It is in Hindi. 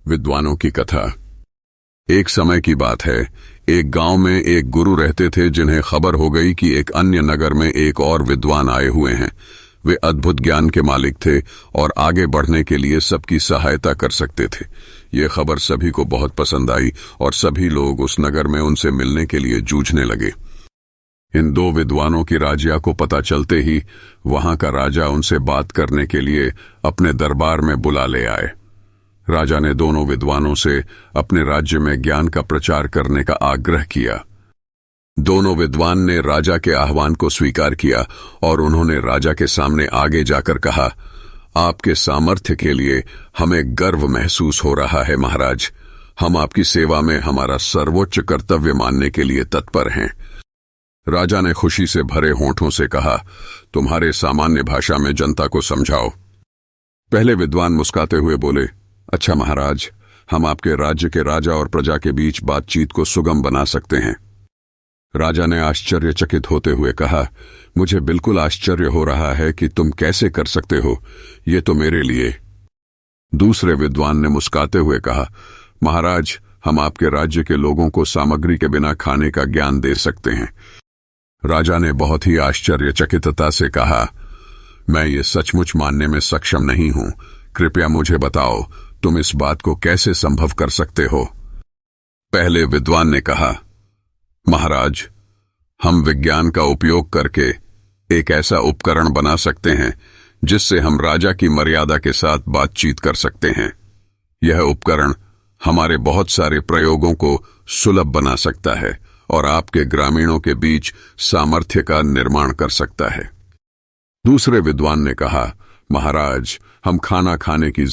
विद्वानों की कथा। एक समय की बात है, एक गांव में एक गुरु रहते थे जिन्हें खबर हो गई कि एक अन्य नगर में एक और विद्वान आए हुए हैं। वे अद्भुत ज्ञान के मालिक थे और आगे बढ़ने के लिए सबकी सहायता कर सकते थे। ये खबर सभी को बहुत पसंद आई और सभी लोग उस नगर में उनसे मिलने के लिए जूझने लगे। इन दो विद्वानों की राजिया को पता चलते ही वहां का राजा उनसे बात करने के लिए अपने दरबार में बुला ले आए। राजा ने दोनों विद्वानों से अपने राज्य में ज्ञान का प्रचार करने का आग्रह किया। दोनों विद्वान ने राजा के आह्वान को स्वीकार किया और उन्होंने राजा के सामने आगे जाकर कहा, आपके सामर्थ्य के लिए हमें गर्व महसूस हो रहा है महाराज। हम आपकी सेवा में हमारा सर्वोच्च कर्तव्य मानने के लिए तत्पर हैं। राजा ने खुशी से भरे होठों से कहा, तुम्हारे सामान्य भाषा में जनता को समझाओ। पहले विद्वान मुस्कुराते हुए बोले, अच्छा महाराज, हम आपके राज्य के राजा और प्रजा के बीच बातचीत को सुगम बना सकते हैं। राजा ने आश्चर्यचकित होते हुए कहा, मुझे बिल्कुल आश्चर्य हो रहा है कि तुम कैसे कर सकते हो, ये तो मेरे लिए। दूसरे विद्वान ने मुस्कुराते हुए कहा, महाराज, हम आपके राज्य के लोगों को सामग्री के बिना खाने का ज्ञान दे सकते हैं। राजा ने बहुत ही आश्चर्यचकितता से कहा, मैं ये सचमुच मानने में सक्षम नहीं हूं। कृपया मुझे बताओ, तुम इस बात को कैसे संभव कर सकते हो? पहले विद्वान ने कहा, महाराज, हम विज्ञान का उपयोग करके एक ऐसा उपकरण बना सकते हैं जिससे हम राजा की मर्यादा के साथ बातचीत कर सकते हैं। यह उपकरण हमारे बहुत सारे प्रयोगों को सुलभ बना सकता है और आपके ग्रामीणों के बीच सामर्थ्य का निर्माण कर सकता है। दूसरे विद्वान ने कहा, महाराज, हम खाना खाने की